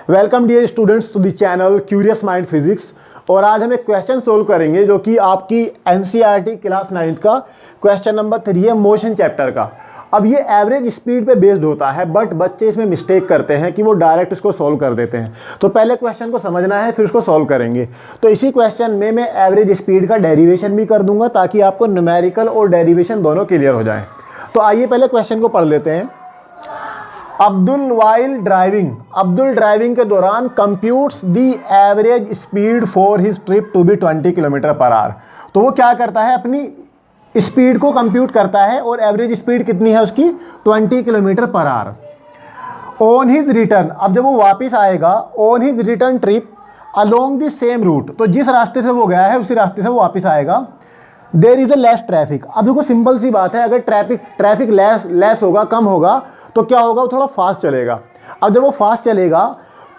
Welcome dear students to the channel curious mind physics. और आज हम एक क्वेश्चन सोल्व करेंगे जो कि आपकी एनसीईआरटी क्लास 9th का क्वेश्चन नंबर 3 है, मोशन चैप्टर का। अब ये एवरेज स्पीड पे बेस्ड होता है, बट बच्चे इसमें मिस्टेक करते हैं कि वो डायरेक्ट इसको सॉल्व कर देते हैं। तो पहले क्वेश्चन को समझना है, फिर उसको सॉल्व करेंगे। तो इसी क्वेश्चन में मैं एवरेज स्पीड का डेरिवेशन भी कर दूंगा ताकि आपको न्यूमेरिकल और डेरिवेशन दोनों क्लियर हो जाए। तो आइए पहले क्वेश्चन को पढ़ लेते हैं। अब्दुल ड्राइविंग के दौरान computes the average speed for his trip to be 20 kilometer पर आवर। तो वो क्या करता है, अपनी स्पीड को कंप्यूट करता है और एवरेज स्पीड कितनी है उसकी, 20 kilometer per hour. On his return, अब जब वो वापस आएगा, on his return trip along the same route, तो जिस रास्ते से वो गया है उसी रास्ते से वो वापस आएगा। There is a less traffic. अब देखो सिंपल सी बात है, अगर ट्रैफिक लेस होगा, कम होगा, तो क्या होगा, वो थोड़ा फास्ट चलेगा। अब जब वो फास्ट चलेगा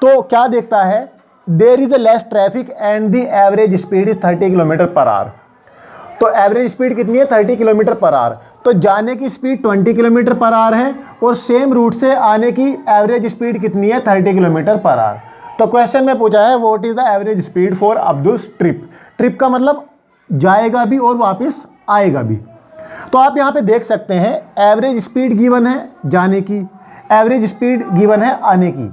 तो क्या देखता है, there is a less traffic and the average speed is 30 kilometer पर आवर। तो एवरेज स्पीड कितनी है, 30 किलोमीटर पर आवर। तो जाने की स्पीड 20 किलोमीटर पर आवर है और सेम रूट से आने की एवरेज स्पीड कितनी है, 30 किलोमीटर पर आवर। तो क्वेश्चन में पूछा है what is the average speed for Abdul trip. Trip का मतलब जाएगा भी और वापस आएगा भी। तो आप यहाँ पे देख सकते हैं एवरेज स्पीड गिवन है जाने की, एवरेज स्पीड गिवन है आने की,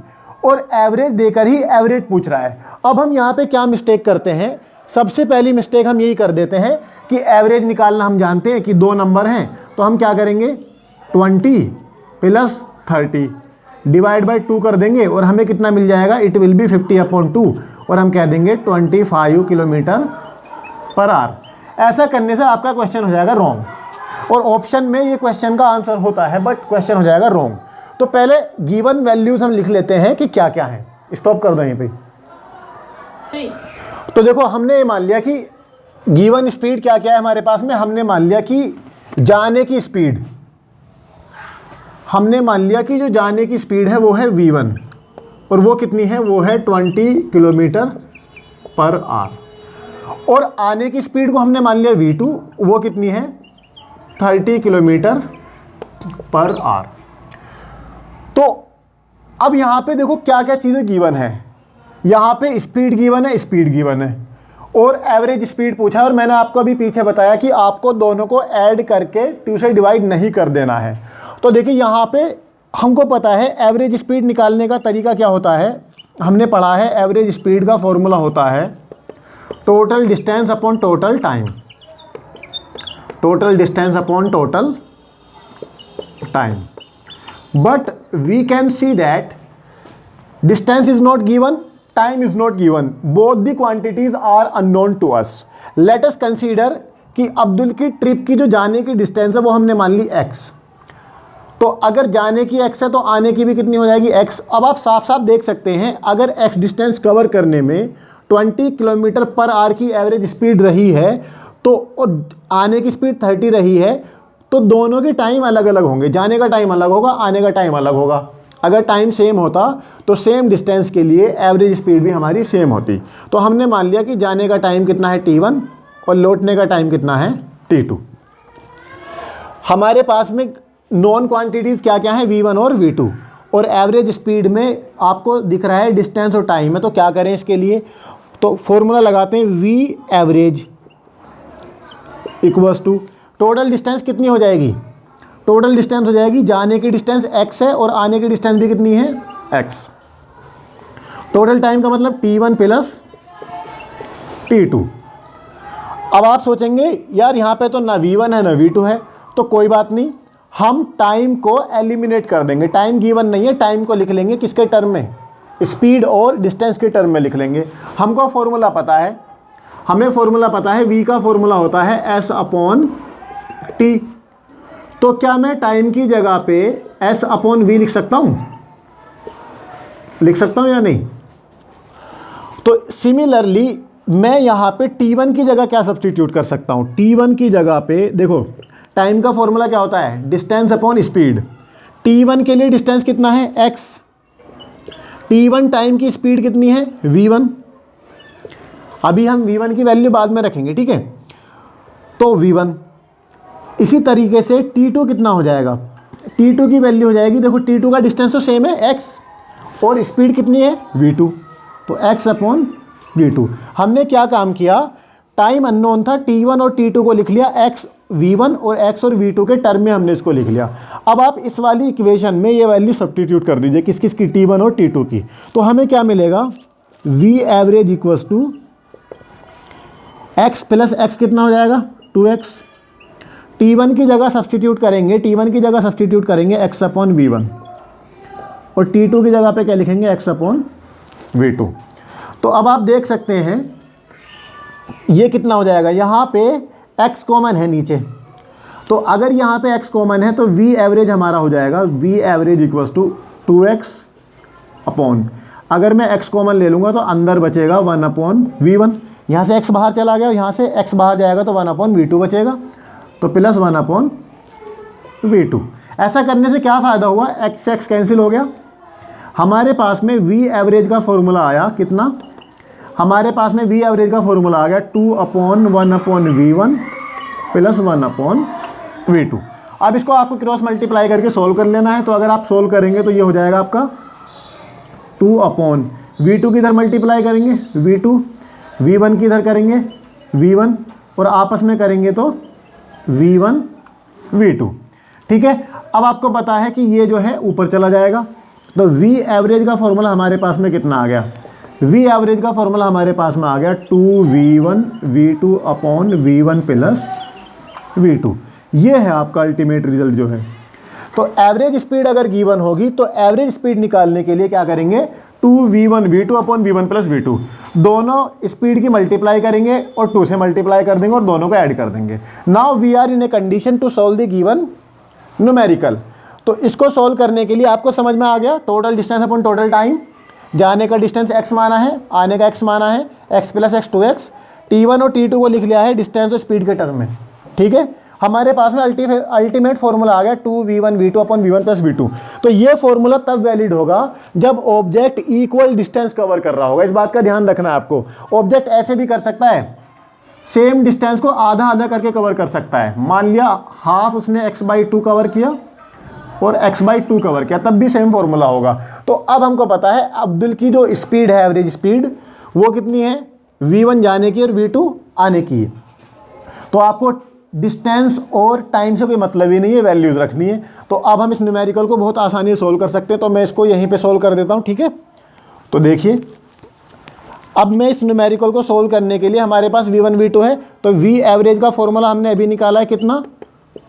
और एवरेज देकर ही एवरेज पूछ रहा है। अब हम यहाँ पे क्या मिस्टेक करते हैं, सबसे पहली मिस्टेक हम यही कर देते हैं कि एवरेज निकालना हम जानते हैं कि दो नंबर हैं, तो हम क्या करेंगे, 20 + 30 डिवाइड बाई 2 कर देंगे और हमें कितना मिल जाएगा, इट विल बी 50/2, और हम कह देंगे 25 किलोमीटर पर आवर। ऐसा करने से आपका क्वेश्चन हो जाएगा रॉन्ग, और ऑप्शन में ये क्वेश्चन का आंसर होता है बट क्वेश्चन हो जाएगा रॉन्ग। तो पहले गिवन वैल्यूज हम लिख लेते हैं कि क्या क्या है। स्टॉप कर दो यहीं पे। तो देखो हमने मान लिया कि गिवन स्पीड क्या क्या है हमारे पास में। हमने मान लिया कि जाने की स्पीड, हमने मान लिया कि जो जाने की स्पीड है वो है v1, और वो कितनी है, वो है 20 किलोमीटर पर आवर। और आने की स्पीड को हमने मान लिया v2, वो कितनी है, 30 किलोमीटर पर आवर। तो अब यहाँ पे देखो क्या क्या चीज़ें गिवन है। यहाँ पे स्पीड गिवन है, स्पीड गिवन है, और एवरेज स्पीड पूछा है। और मैंने आपको अभी पीछे बताया कि आपको दोनों को ऐड करके 2 से डिवाइड नहीं कर देना है। तो देखिए यहाँ पे हमको पता है एवरेज स्पीड निकालने का तरीका क्या होता है। हमने पढ़ा है एवरेज स्पीड का फॉर्मूला होता है total distance upon total time, total distance upon total time. But we can see that distance is not given, time is not given, both the quantities are unknown to us. Let us consider कि अब्दुल की trip की जो जाने की distance है वो हमने मान ली x। तो अगर जाने की x है तो आने की भी कितनी हो जाएगी, x। अब आप साफ साफ देख सकते हैं अगर x डिस्टेंस कवर करने में 20 किलोमीटर पर आवर की एवरेज स्पीड रही है, तो और आने की स्पीड 30 रही है, तो दोनों के टाइम अलग अलग होंगे। जाने का टाइम अलग होगा, आने का टाइम अलग होगा। अगर टाइम सेम होता तो सेम डिस्टेंस के लिए एवरेज स्पीड भी हमारी सेम होती। तो हमने मान लिया कि जाने का टाइम कितना है t1 और लौटने का टाइम कितना है t2। हमारे पास में नॉन क्वांटिटीज़ क्या क्या है, v1 और v2, और एवरेज स्पीड में आपको दिख रहा है डिस्टेंस और टाइम है। तो क्या करें इसके लिए, तो फॉर्मूला लगाते हैं v average equals to total distance कितनी हो जाएगी, टोटल डिस्टेंस हो जाएगी, जाने की डिस्टेंस x है और आने की डिस्टेंस भी कितनी है, x। टोटल टाइम का मतलब t1 + t2। अब आप सोचेंगे यार यहाँ पे तो ना v1 है ना v2 है, तो कोई बात नहीं, हम टाइम को एलिमिनेट कर देंगे। टाइम गिवन नहीं है, टाइम को लिख लेंगे किसके टर्म में, स्पीड और डिस्टेंस के टर्म में लिख लेंगे। हमको फॉर्मूला पता है, हमें फॉर्मूला पता है, v का फॉर्मूला होता है s/t। तो क्या मैं टाइम की जगह पे s/v लिख सकता हूँ, लिख सकता हूँ या नहीं। तो सिमिलरली मैं यहाँ पे t1 की जगह क्या सब्स्टिट्यूट कर सकता हूँ, t1 की जगह पे देखो टाइम का फॉर्मूला क्या होता है, डिस्टेंस अपॉन स्पीड। t1 के लिए डिस्टेंस कितना है, x। t1 टाइम की स्पीड कितनी है, v1। अभी हम v1 की वैल्यू बाद में रखेंगे, ठीक है। तो v1, इसी तरीके से t2 कितना हो जाएगा, t2 की वैल्यू हो जाएगी, देखो t2 का डिस्टेंस तो सेम है x, और स्पीड कितनी है v2, तो x अपॉन v2। हमने क्या काम किया, टाइम अननोन था, t1 और t2 को लिख लिया x v1 और x और v2 के टर्म में हमने इसको लिख लिया। अब आप इस वाली इक्वेशन में ये वैल्यू सब्स्टिट्यूट कर दीजिए किस किस की, t1 और t2 की, तो हमें क्या मिलेगा, v average equals to x plus x कितना हो जाएगा 2x, t1 की जगह सब्स्टिट्यूट करेंगे, t1 की जगह सब्स्टिट्यूट करेंगे x अपॉन v1 और t2 की जगह पे क्या लिखेंगे x अपॉन v2। तो अब आप देख सकते हैं ये कितना हो जाएगा, यहाँ पे x कॉमन है नीचे, तो अगर यहाँ पे x कॉमन है तो v एवरेज हमारा हो जाएगा v average equals to 2x upon, अगर मैं x कॉमन ले लूँगा तो अंदर बचेगा 1 अपॉन v1, यहाँ से x बाहर चला गया, यहाँ से x बाहर जाएगा तो 1 अपॉन v2 बचेगा, तो प्लस 1 अपॉन v2। ऐसा करने से क्या फ़ायदा हुआ, x कैंसिल हो गया, हमारे पास में v एवरेज का फॉर्मूला आया कितना, हमारे पास में v एवरेज का फॉर्मूला आ गया 2 upon 1 upon v1 plus 1 upon v2। अब इसको आपको क्रॉस मल्टीप्लाई करके सोल्व कर लेना है, तो अगर आप सोल्व करेंगे तो ये हो जाएगा आपका 2 अपॉन v2 की इधर मल्टीप्लाई करेंगे v2, v1 की इधर करेंगे v1 और आपस में करेंगे तो v1 v2, ठीक है। अब आपको पता है कि ये जो है ऊपर चला जाएगा, तो v एवरेज का फॉर्मूला हमारे पास में कितना आ गया, v एवरेज का फॉर्मूला हमारे पास में आ गया 2v1 v2 upon v1 plus v2। ये है आपका अल्टीमेट रिजल्ट जो है। तो एवरेज स्पीड अगर गिवन होगी तो एवरेज स्पीड निकालने के लिए क्या करेंगे, 2v1 v2 upon v1 plus v2, दोनों स्पीड की मल्टीप्लाई करेंगे और 2 से मल्टीप्लाई कर देंगे और दोनों को ऐड कर देंगे। Now we are in a condition to solve the given numerical. तो इसको सॉल्व करने के लिए आपको समझ में आ गया, total distance upon total time, जाने का डिस्टेंस x माना है, आने का x माना है, x plus x 2x, t1 और t2 को लिख लिया है डिस्टेंस और स्पीड के टर्म में, ठीक है। हमारे पास में अल्टीमेट फॉर्मूला आ गया 2v1 v2 upon v1 plus v2। तो ये फॉर्मूला तब वैलिड होगा जब ऑब्जेक्ट इक्वल डिस्टेंस कवर कर रहा होगा, इस बात का ध्यान रखना है आपको। ऑब्जेक्ट ऐसे भी कर सकता है, सेम डिस्टेंस को आधा आधा करके कवर कर सकता है, मान लिया हाफ उसने x/2 कवर किया और x/2 कवर किया, तब भी सेम फॉर्मूला होगा। तो अब हमको पता है अब्दुल की जो स्पीड है, एवरेज स्पीड, वो कितनी है, v1 जाने की और v2 आने की है। तो आपको डिस्टेंस और टाइम से कोई मतलब ही नहीं है, वैल्यूज़ रखनी है। तो अब हम इस न्यूमेरिकल को बहुत आसानी से सोल्व कर सकते हैं, तो मैं इसको यहीं पे सोल्व कर देता हूँ, ठीक है। तो देखिए अब मैं इस न्यूमेरिकल को सोल्व करने के लिए हमारे पास v1 v2 है, तो v एवरेज का फॉर्मूला हमने अभी निकाला है कितना,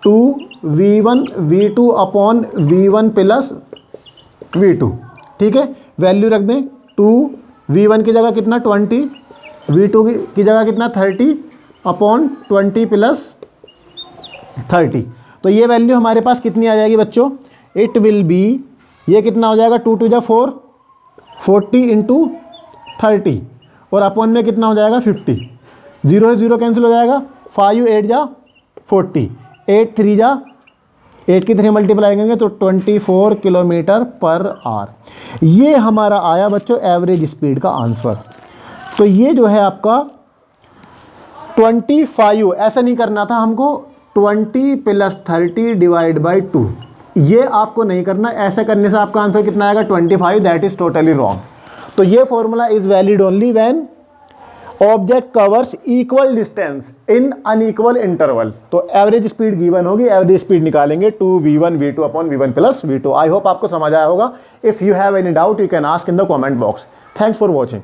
2v1 v2 upon v1 plus v2, ठीक है। वैल्यू रख दें, 2v1 की जगह कितना 20, v2 की जगह कितना 30 अपॉन 20 प्लस 30। तो ये वैल्यू हमारे पास कितनी आ जाएगी बच्चों, इट विल बी, ये कितना हो जाएगा 2 2 4 40 इंटू 30 और अपॉन में कितना हो जाएगा 50, 0 है 0 कैंसिल हो जाएगा, 5 8 जा 40, 8 3 जा 8 की 3 मल्टीप्लाई करेंगे तो 24 किलोमीटर पर आवर। ये हमारा आया बच्चों एवरेज स्पीड का आंसर। तो ये जो है आपका 25, ऐसा नहीं करना था हमको, 20 प्लस 30 डिवाइड बाई 2, ये आपको नहीं करना। ऐसा करने से आपका आंसर कितना आएगा 25, दैट इज टोटली रॉन्ग। तो ये formula is valid only when object covers equal distance in unequal interval. तो एवरेज स्पीड गिवन होगी, एवरेज स्पीड निकालेंगे 2v1 v2 upon v1 plus v2। I hope आपको समझ आया होगा। If you have any doubt you can ask in the comment box. Thanks for watching.